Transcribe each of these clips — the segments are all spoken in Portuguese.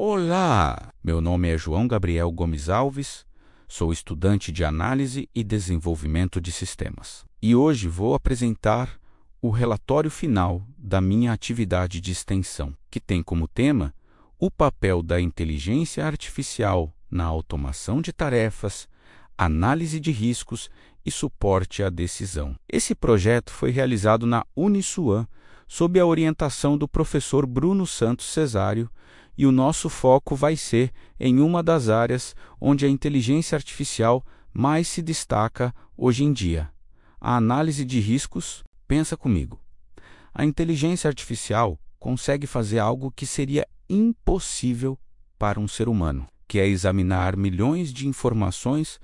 Olá, meu nome é João Gabriel Gomes Alves, sou estudante de Análise e Desenvolvimento de Sistemas. E hoje vou apresentar o relatório final da minha atividade de extensão, que tem como tema o papel da inteligência artificial na automação de tarefas, análise de riscos e suporte à decisão. Esse projeto foi realizado na Uniswan, sob a orientação do professor Bruno Santos Cesário, e o nosso foco vai ser em uma das áreas onde a inteligência artificial mais se destaca hoje em dia, a análise de riscos. Pensa comigo. A inteligência artificial consegue fazer algo que seria impossível para um ser humano, que é examinar milhões de informações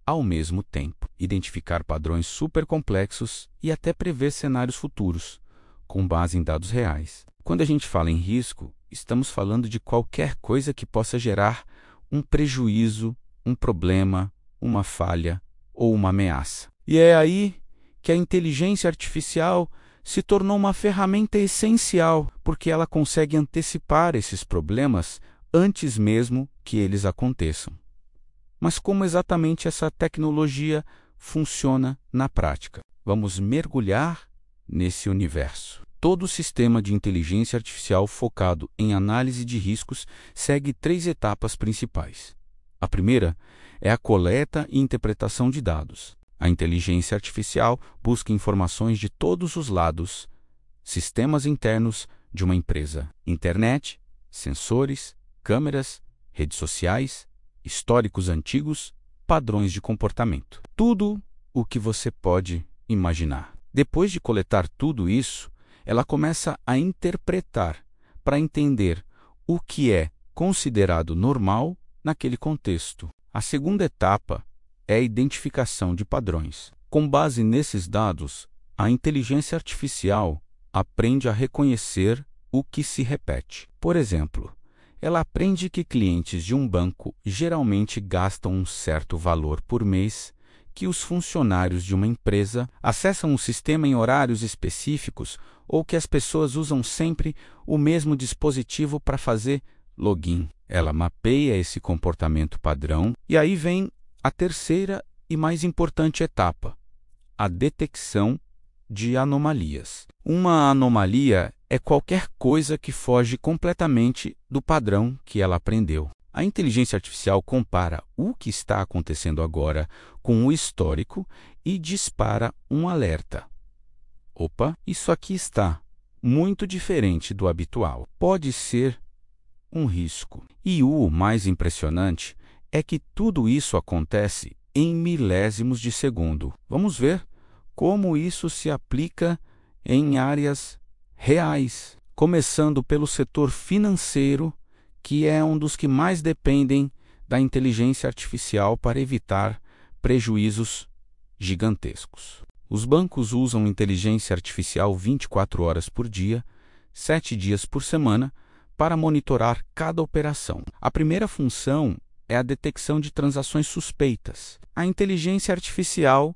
ao mesmo tempo, identificar padrões supercomplexos e até prever cenários futuros, com base em dados reais. Quando a gente fala em risco, estamos falando de qualquer coisa que possa gerar um prejuízo, um problema, uma falha ou uma ameaça. E é aí que a inteligência artificial se tornou uma ferramenta essencial, porque ela consegue antecipar esses problemas antes mesmo que eles aconteçam. Mas como exatamente essa tecnologia funciona na prática? Vamos mergulhar nesse universo. Todo sistema de inteligência artificial focado em análise de riscos segue 3 etapas principais. A primeira é a coleta e interpretação de dados. A inteligência artificial busca informações de todos os lados, sistemas internos de uma empresa, internet, sensores, câmeras, redes sociais, históricos antigos, padrões de comportamento. Tudo o que você pode imaginar. Depois de coletar tudo isso, ela começa a interpretar para entender o que é considerado normal naquele contexto. A segunda etapa é a identificação de padrões. Com base nesses dados, a inteligência artificial aprende a reconhecer o que se repete. Por exemplo, ela aprende que clientes de um banco geralmente gastam um certo valor por mês, que os funcionários de uma empresa acessam o sistema em horários específicos ou que as pessoas usam sempre o mesmo dispositivo para fazer login. Ela mapeia esse comportamento padrão e aí vem a terceira e mais importante etapa, a detecção de anomalias. Uma anomalia é qualquer coisa que foge completamente do padrão que ela aprendeu. A inteligência artificial compara o que está acontecendo agora com o histórico e dispara um alerta. Opa, isso aqui está muito diferente do habitual. Pode ser um risco. E o mais impressionante é que tudo isso acontece em milésimos de segundo. Vamos ver como isso se aplica em áreas reais, começando pelo setor financeiro, que é um dos que mais dependem da inteligência artificial para evitar prejuízos gigantescos. Os bancos usam inteligência artificial 24 horas por dia, 7 dias por semana, para monitorar cada operação. A primeira função é a detecção de transações suspeitas. A inteligência artificial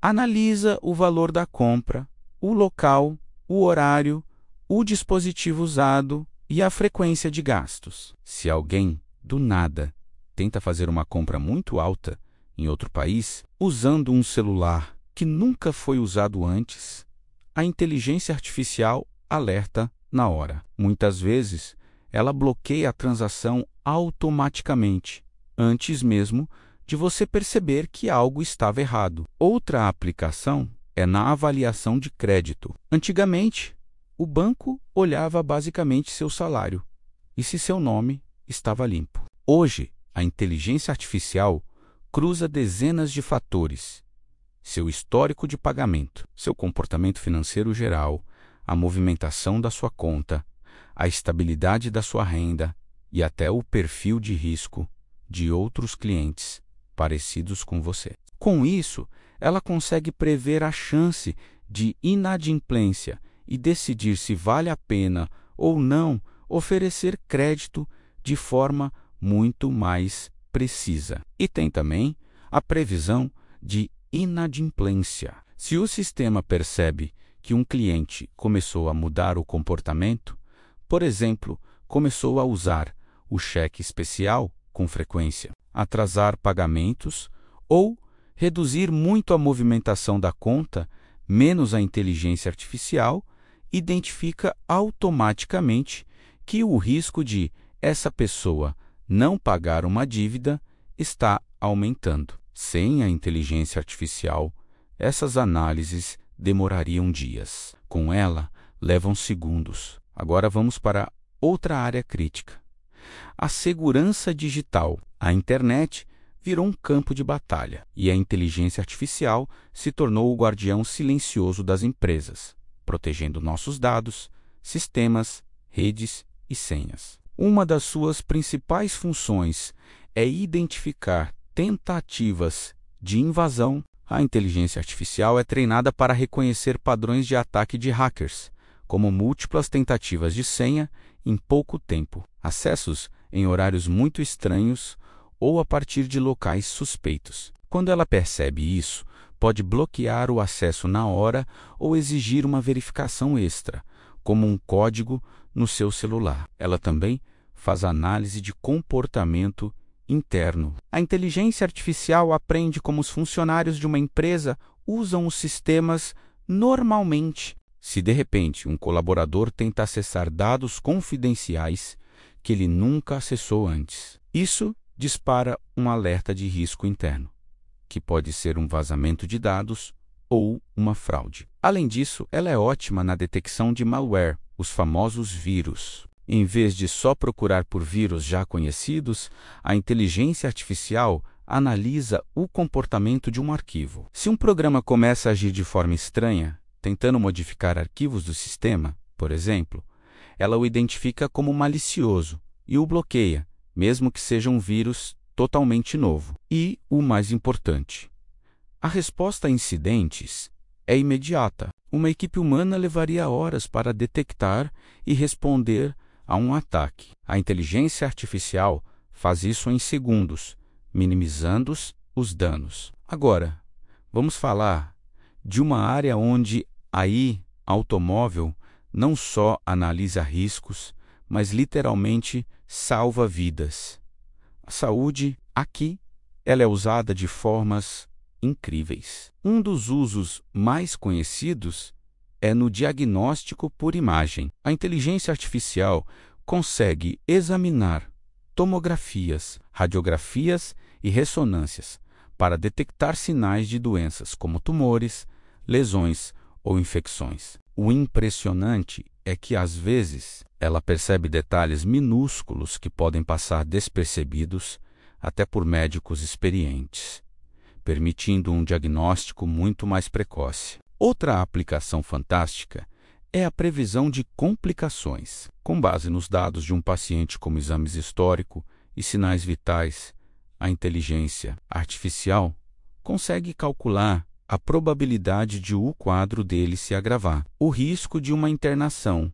analisa o valor da compra, o local, o horário, o dispositivo usado e a frequência de gastos. Se alguém, do nada, tenta fazer uma compra muito alta em outro país, usando um celular que nunca foi usado antes, a inteligência artificial alerta na hora. Muitas vezes, ela bloqueia a transação automaticamente, antes mesmo de você perceber que algo estava errado. Outra aplicação é na avaliação de crédito. Antigamente, o banco olhava basicamente seu salário e se seu nome estava limpo. Hoje, a inteligência artificial cruza dezenas de fatores: seu histórico de pagamento, seu comportamento financeiro geral, a movimentação da sua conta, a estabilidade da sua renda e até o perfil de risco de outros clientes parecidos com você. Com isso, ela consegue prever a chance de inadimplência e decidir se vale a pena ou não oferecer crédito de forma muito mais precisa. E tem também a previsão de inadimplência. Se o sistema percebe que um cliente começou a mudar o comportamento, por exemplo, começou a usar o cheque especial com frequência, atrasar pagamentos ou reduzir muito a movimentação da conta, menos a inteligência artificial identifica automaticamente que o risco de essa pessoa não pagar uma dívida está aumentando. Sem a inteligência artificial, essas análises demorariam dias. Com ela, levam segundos. Agora vamos para outra área crítica. A segurança digital. A internet virou um campo de batalha e a inteligência artificial se tornou o guardião silencioso das empresas, protegendo nossos dados, sistemas, redes e senhas. Uma das suas principais funções é identificar tentativas de invasão. A inteligência artificial é treinada para reconhecer padrões de ataque de hackers, como múltiplas tentativas de senha em pouco tempo, acessos em horários muito estranhos ou a partir de locais suspeitos. Quando ela percebe isso, pode bloquear o acesso na hora ou exigir uma verificação extra, como um código no seu celular. Ela também faz análise de comportamento interno. A inteligência artificial aprende como os funcionários de uma empresa usam os sistemas normalmente. Se de repente um colaborador tenta acessar dados confidenciais que ele nunca acessou antes, isso dispara um alerta de risco interno, que pode ser um vazamento de dados ou uma fraude. Além disso, ela é ótima na detecção de malware, os famosos vírus. Em vez de só procurar por vírus já conhecidos, a inteligência artificial analisa o comportamento de um arquivo. Se um programa começa a agir de forma estranha, tentando modificar arquivos do sistema, por exemplo, ela o identifica como malicioso e o bloqueia, mesmo que seja um vírus totalmente novo. E, o mais importante, a resposta a incidentes é imediata. Uma equipe humana levaria horas para detectar e responder a um ataque. A inteligência artificial faz isso em segundos, minimizando os danos. Agora, vamos falar de uma área onde a AI automóvel não só analisa riscos, mas literalmente salva vidas. A saúde, aqui, ela é usada de formas incríveis. Um dos usos mais conhecidos é no diagnóstico por imagem. A inteligência artificial consegue examinar tomografias, radiografias e ressonâncias para detectar sinais de doenças como tumores, lesões ou infecções. O impressionante é que, às vezes, ela percebe detalhes minúsculos que podem passar despercebidos até por médicos experientes, permitindo um diagnóstico muito mais precoce. Outra aplicação fantástica é a previsão de complicações. Com base nos dados de um paciente como exames históricos e sinais vitais, a inteligência artificial consegue calcular a probabilidade de o quadro dele se agravar, o risco de uma internação,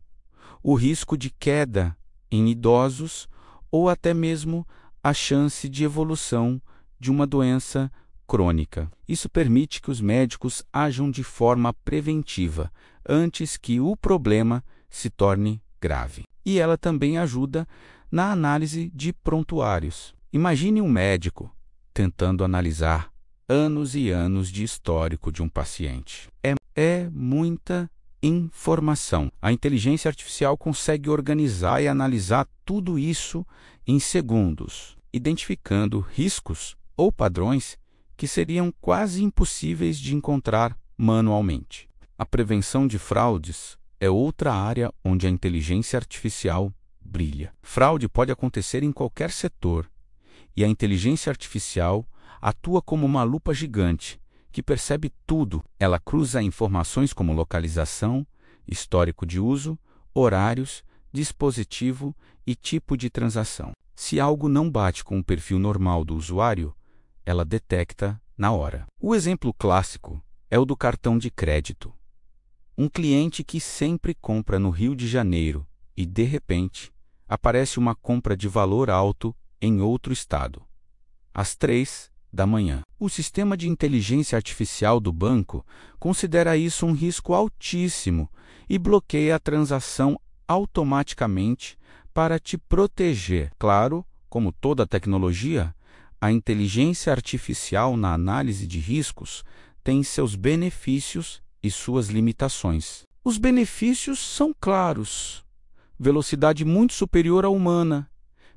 o risco de queda em idosos ou até mesmo a chance de evolução de uma doença crônica. Isso permite que os médicos ajam de forma preventiva antes que o problema se torne grave. E ela também ajuda na análise de prontuários. Imagine um médico tentando analisar anos e anos de histórico de um paciente. É muita informação. A inteligência artificial consegue organizar e analisar tudo isso em segundos, identificando riscos ou padrões que seriam quase impossíveis de encontrar manualmente. A prevenção de fraudes é outra área onde a inteligência artificial brilha. Fraude pode acontecer em qualquer setor, e a inteligência artificial atua como uma lupa gigante que percebe tudo. Ela cruza informações como localização, histórico de uso, horários, dispositivo e tipo de transação. Se algo não bate com o perfil normal do usuário, ela detecta na hora. O exemplo clássico é o do cartão de crédito. Um cliente que sempre compra no Rio de Janeiro e, de repente, aparece uma compra de valor alto em outro estado, às 3 da manhã. O sistema de inteligência artificial do banco considera isso um risco altíssimo e bloqueia a transação automaticamente para te proteger. Claro, como toda tecnologia, a inteligência artificial na análise de riscos tem seus benefícios e suas limitações. Os benefícios são claros: velocidade muito superior à humana,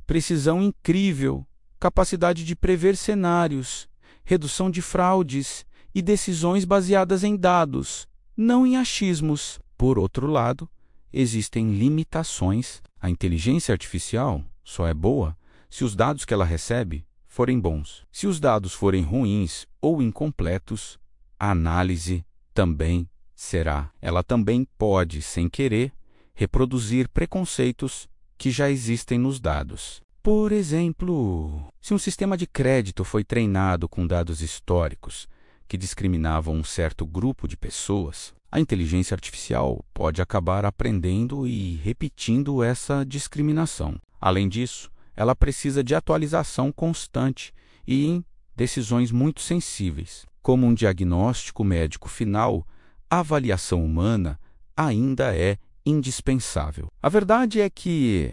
precisão incrível, capacidade de prever cenários, redução de fraudes e decisões baseadas em dados, não em achismos. Por outro lado, existem limitações. A inteligência artificial só é boa se os dados que ela recebe forem bons. Se os dados forem ruins ou incompletos, a análise também será. Ela também pode, sem querer, reproduzir preconceitos que já existem nos dados. Por exemplo, se um sistema de crédito foi treinado com dados históricos que discriminavam um certo grupo de pessoas, a inteligência artificial pode acabar aprendendo e repetindo essa discriminação. Além disso, ela precisa de atualização constante e em decisões muito sensíveis. Como um diagnóstico médico final, a avaliação humana ainda é indispensável. A verdade é que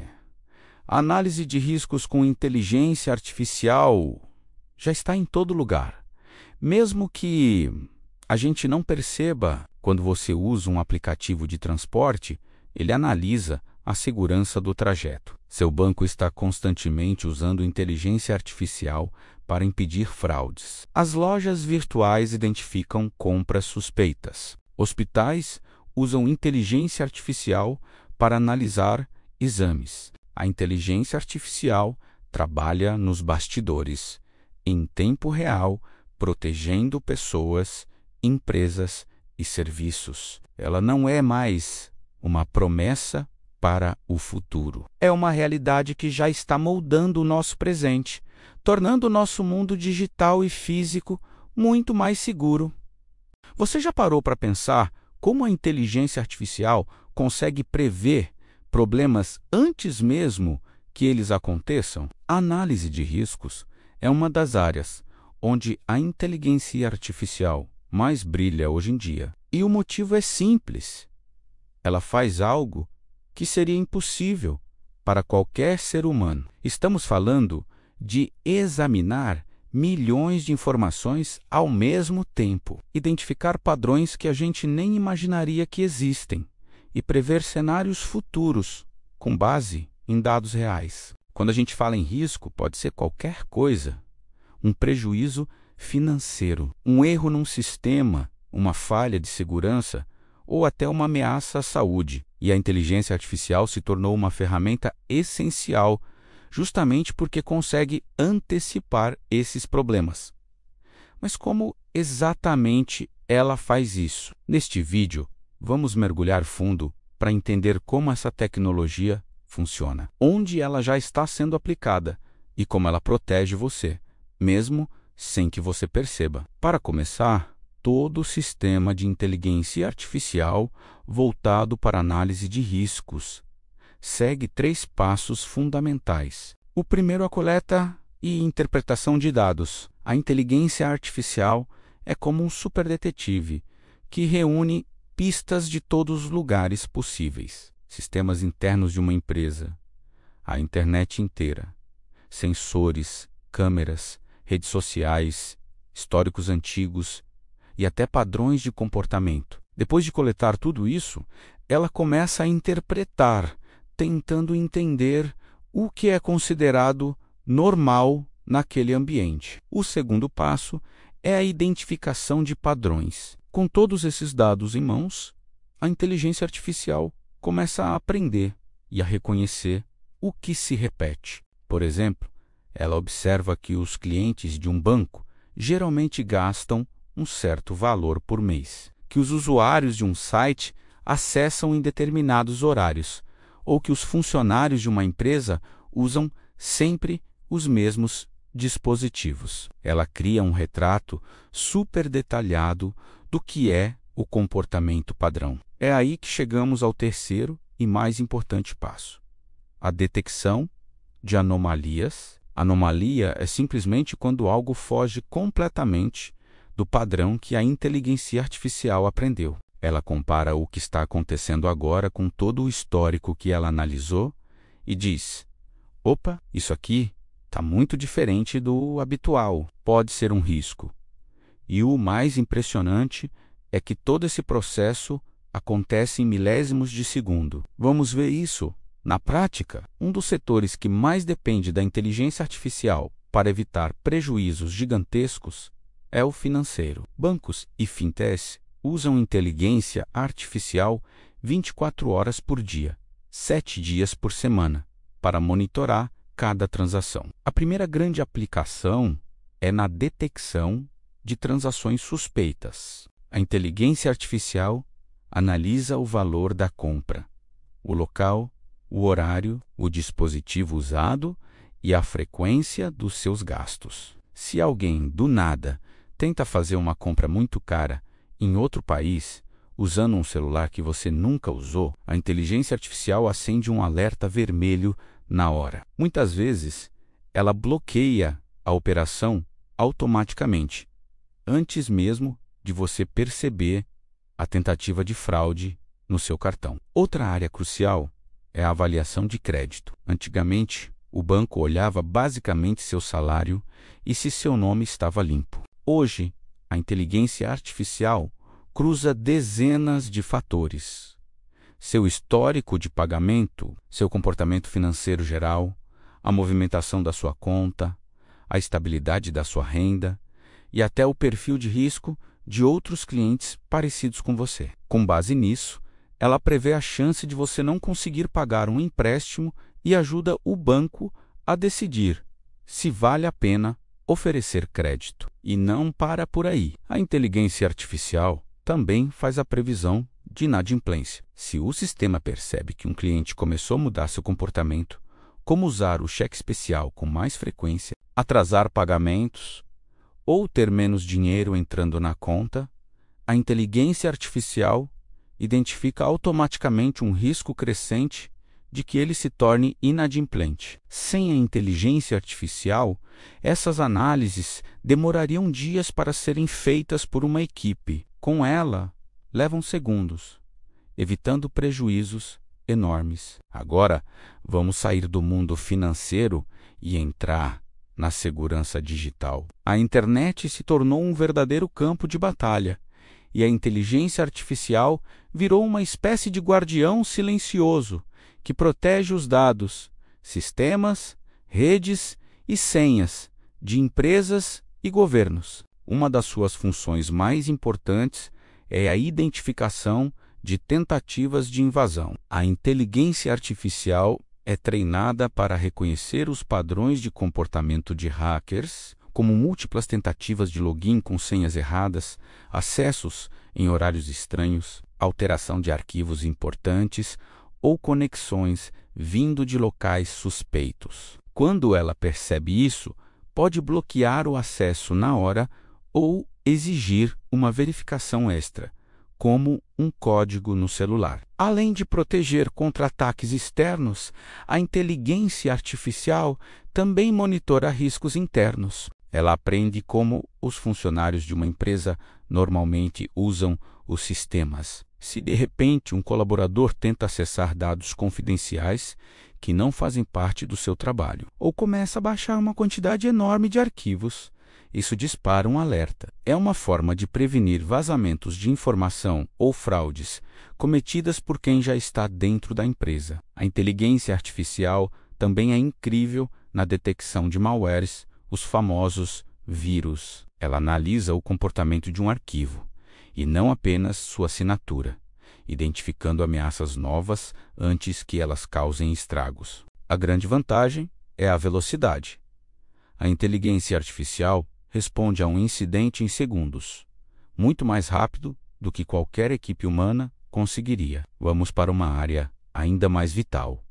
a análise de riscos com inteligência artificial já está em todo lugar. Mesmo que a gente não perceba, quando você usa um aplicativo de transporte, ele analisa a segurança do trajeto. Seu banco está constantemente usando inteligência artificial para impedir fraudes. As lojas virtuais identificam compras suspeitas. Hospitais usam inteligência artificial para analisar exames. A inteligência artificial trabalha nos bastidores, em tempo real, protegendo pessoas, empresas e serviços. Ela não é mais uma promessa para o futuro. É uma realidade que já está moldando o nosso presente, tornando o nosso mundo digital e físico muito mais seguro. Você já parou para pensar como a inteligência artificial consegue prever problemas antes mesmo que eles aconteçam? A análise de riscos é uma das áreas onde a inteligência artificial mais brilha hoje em dia. E o motivo é simples. Ela faz algo que seria impossível para qualquer ser humano. Estamos falando de examinar milhões de informações ao mesmo tempo, identificar padrões que a gente nem imaginaria que existem e prever cenários futuros com base em dados reais. Quando a gente fala em risco, pode ser qualquer coisa: um prejuízo financeiro, um erro num sistema, uma falha de segurança ou até uma ameaça à saúde. E a inteligência artificial se tornou uma ferramenta essencial justamente porque consegue antecipar esses problemas. Mas como exatamente ela faz isso? Neste vídeo, vamos mergulhar fundo para entender como essa tecnologia funciona, onde ela já está sendo aplicada e como ela protege você, mesmo sem que você perceba. Para começar, todo o sistema de inteligência artificial voltado para análise de riscos segue 3 passos fundamentais. O primeiro é a coleta e interpretação de dados. A inteligência artificial é como um superdetetive que reúne pistas de todos os lugares possíveis. Sistemas internos de uma empresa, a internet inteira, sensores, câmeras, redes sociais, históricos antigos e até padrões de comportamento. Depois de coletar tudo isso, ela começa a interpretar, tentando entender o que é considerado normal naquele ambiente. O segundo passo é a identificação de padrões. Com todos esses dados em mãos, a inteligência artificial começa a aprender e a reconhecer o que se repete. Por exemplo, ela observa que os clientes de um banco geralmente gastam um certo valor por mês, que os usuários de um site acessam em determinados horários, ou que os funcionários de uma empresa usam sempre os mesmos dispositivos. Ela cria um retrato super detalhado do que é o comportamento padrão. É aí que chegamos ao terceiro e mais importante passo: a detecção de anomalias. Anomalia é simplesmente quando algo foge completamente do padrão que a inteligência artificial aprendeu. Ela compara o que está acontecendo agora com todo o histórico que ela analisou e diz: opa, isso aqui está muito diferente do habitual, pode ser um risco. E o mais impressionante é que todo esse processo acontece em milésimos de segundo. Vamos ver isso na prática. Um dos setores que mais depende da inteligência artificial para evitar prejuízos gigantescos é o financeiro. Bancos e fintechs usam inteligência artificial 24 horas por dia, 7 dias por semana, para monitorar cada transação. A primeira grande aplicação é na detecção de transações suspeitas. A inteligência artificial analisa o valor da compra, o local, o horário, o dispositivo usado e a frequência dos seus gastos. Se alguém, do nada, tenta fazer uma compra muito cara em outro país, usando um celular que você nunca usou, a inteligência artificial acende um alerta vermelho na hora. Muitas vezes, ela bloqueia a operação automaticamente, antes mesmo de você perceber a tentativa de fraude no seu cartão. Outra área crucial é a avaliação de crédito. Antigamente, o banco olhava basicamente seu salário e se seu nome estava limpo. Hoje, a inteligência artificial cruza dezenas de fatores: seu histórico de pagamento, seu comportamento financeiro geral, a movimentação da sua conta, a estabilidade da sua renda e até o perfil de risco de outros clientes parecidos com você. Com base nisso, ela prevê a chance de você não conseguir pagar um empréstimo e ajuda o banco a decidir se vale a pena oferecer crédito. E não para por aí. A inteligência artificial também faz a previsão de inadimplência. Se o sistema percebe que um cliente começou a mudar seu comportamento, como usar o cheque especial com mais frequência, atrasar pagamentos ou ter menos dinheiro entrando na conta, a inteligência artificial identifica automaticamente um risco crescente de que ele se torne inadimplente. Sem a inteligência artificial, essas análises demorariam dias para serem feitas por uma equipe. Com ela, levam segundos, evitando prejuízos enormes. Agora, vamos sair do mundo financeiro e entrar na segurança digital. A internet se tornou um verdadeiro campo de batalha, e a inteligência artificial virou uma espécie de guardião silencioso que protege os dados, sistemas, redes e senhas de empresas e governos. Uma das suas funções mais importantes é a identificação de tentativas de invasão. A inteligência artificial é treinada para reconhecer os padrões de comportamento de hackers, como múltiplas tentativas de login com senhas erradas, acessos em horários estranhos, alteração de arquivos importantes ou conexões vindo de locais suspeitos. Quando ela percebe isso, pode bloquear o acesso na hora ou exigir uma verificação extra, como um código no celular. Além de proteger contra ataques externos, a inteligência artificial também monitora riscos internos. Ela aprende como os funcionários de uma empresa normalmente usam os sistemas. Se de repente um colaborador tenta acessar dados confidenciais que não fazem parte do seu trabalho, ou começa a baixar uma quantidade enorme de arquivos, isso dispara um alerta. É uma forma de prevenir vazamentos de informação ou fraudes cometidas por quem já está dentro da empresa. A inteligência artificial também é incrível na detecção de malwares, os famosos vírus. Ela analisa o comportamento de um arquivo, e não apenas sua assinatura, identificando ameaças novas antes que elas causem estragos. A grande vantagem é a velocidade. A inteligência artificial responde a um incidente em segundos, muito mais rápido do que qualquer equipe humana conseguiria. Vamos para uma área ainda mais vital: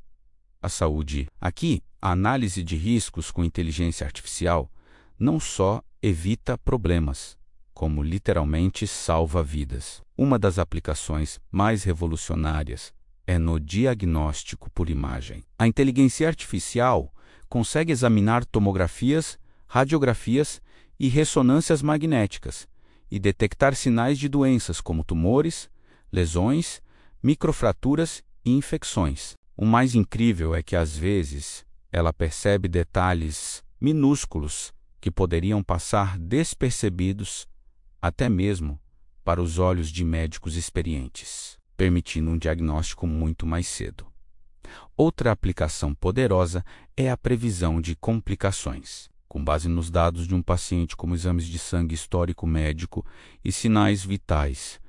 a saúde. Aqui, a análise de riscos com inteligência artificial não só evita problemas, como literalmente salva vidas. Uma das aplicações mais revolucionárias é no diagnóstico por imagem. A inteligência artificial consegue examinar tomografias, radiografias e ressonâncias magnéticas e detectar sinais de doenças como tumores, lesões, microfraturas e infecções. O mais incrível é que, às vezes, ela percebe detalhes minúsculos que poderiam passar despercebidos até mesmo para os olhos de médicos experientes, permitindo um diagnóstico muito mais cedo. Outra aplicação poderosa é a previsão de complicações. Com base nos dados de um paciente, como exames de sangue, histórico médico e sinais vitais,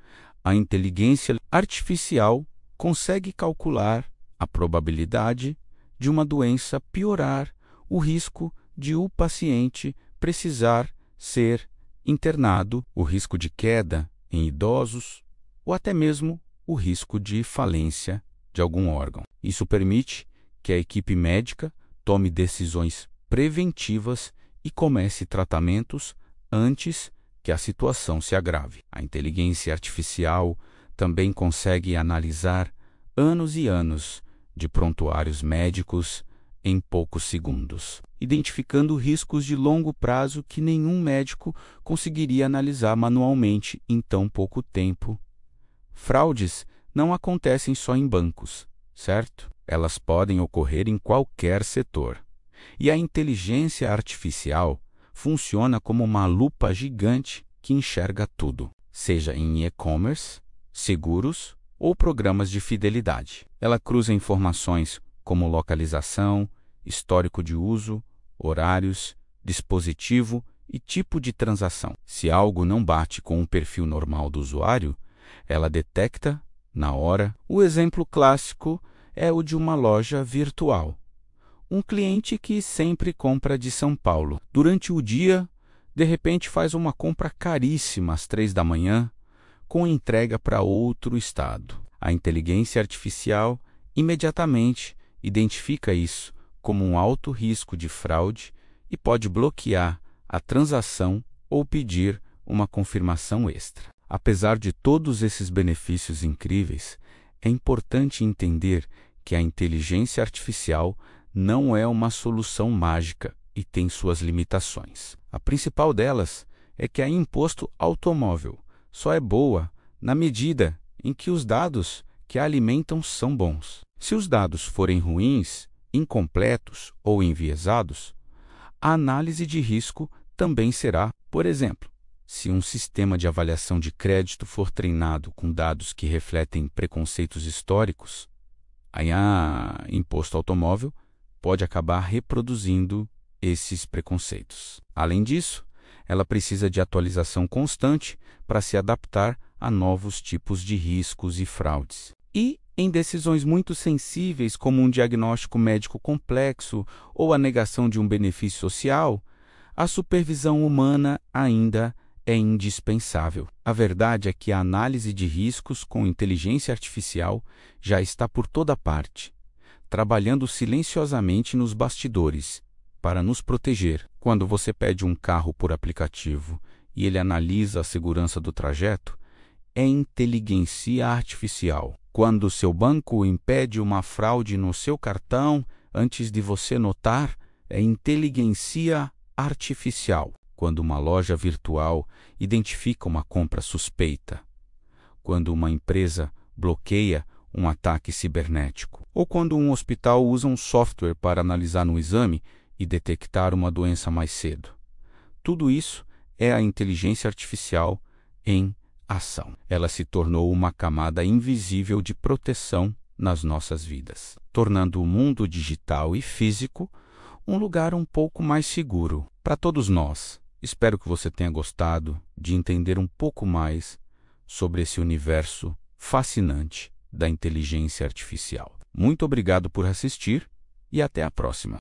a inteligência artificial consegue calcular a probabilidade de uma doença piorar, o risco de o paciente precisar ser internado, o risco de queda em idosos ou até mesmo o risco de falência de algum órgão. Isso permite que a equipe médica tome decisões preventivas e comece tratamentos antes que a situação se agrave. A inteligência artificial também consegue analisar anos e anos de prontuários médicos em poucos segundos, identificando riscos de longo prazo que nenhum médico conseguiria analisar manualmente em tão pouco tempo. Fraudes não acontecem só em bancos, certo? Elas podem ocorrer em qualquer setor. E a inteligência artificial funciona como uma lupa gigante que enxerga tudo, seja em e-commerce, seguros ou programas de fidelidade. Ela cruza informações como localização, histórico de uso, horários, dispositivo e tipo de transação. Se algo não bate com o perfil normal do usuário, ela detecta na hora. O exemplo clássico é o de uma loja virtual. Um cliente que sempre compra de São Paulo. Durante o dia, de repente faz uma compra caríssima às 3 da manhã, com entrega para outro estado. A inteligência artificial imediatamente identifica isso como um alto risco de fraude e pode bloquear a transação ou pedir uma confirmação extra. Apesar de todos esses benefícios incríveis, é importante entender que a inteligência artificial não é uma solução mágica e tem suas limitações. A principal delas é que a imposto automóvel só é boa na medida em que os dados que a alimentam são bons. Se os dados forem ruins, incompletos ou enviesados, a análise de risco também será. Por exemplo, se um sistema de avaliação de crédito for treinado com dados que refletem preconceitos históricos, aí a imposto automóvel pode acabar reproduzindo esses preconceitos. Além disso, ela precisa de atualização constante para se adaptar a novos tipos de riscos e fraudes. E, em decisões muito sensíveis, como um diagnóstico médico complexo ou a negação de um benefício social, a supervisão humana ainda é indispensável. A verdade é que a análise de riscos com inteligência artificial já está por toda parte, trabalhando silenciosamente nos bastidores para nos proteger. Quando você pede um carro por aplicativo e ele analisa a segurança do trajeto, é inteligência artificial. Quando seu banco impede uma fraude no seu cartão antes de você notar, é inteligência artificial. Quando uma loja virtual identifica uma compra suspeita, quando uma empresa bloqueia um ataque cibernético, ou quando um hospital usa um software para analisar no exame e detectar uma doença mais cedo. Tudo isso é a inteligência artificial em ação. Ela se tornou uma camada invisível de proteção nas nossas vidas, tornando o mundo digital e físico um lugar um pouco mais seguro para todos nós. Espero que você tenha gostado de entender um pouco mais sobre esse universo fascinante da inteligência artificial. Muito obrigado por assistir e até a próxima.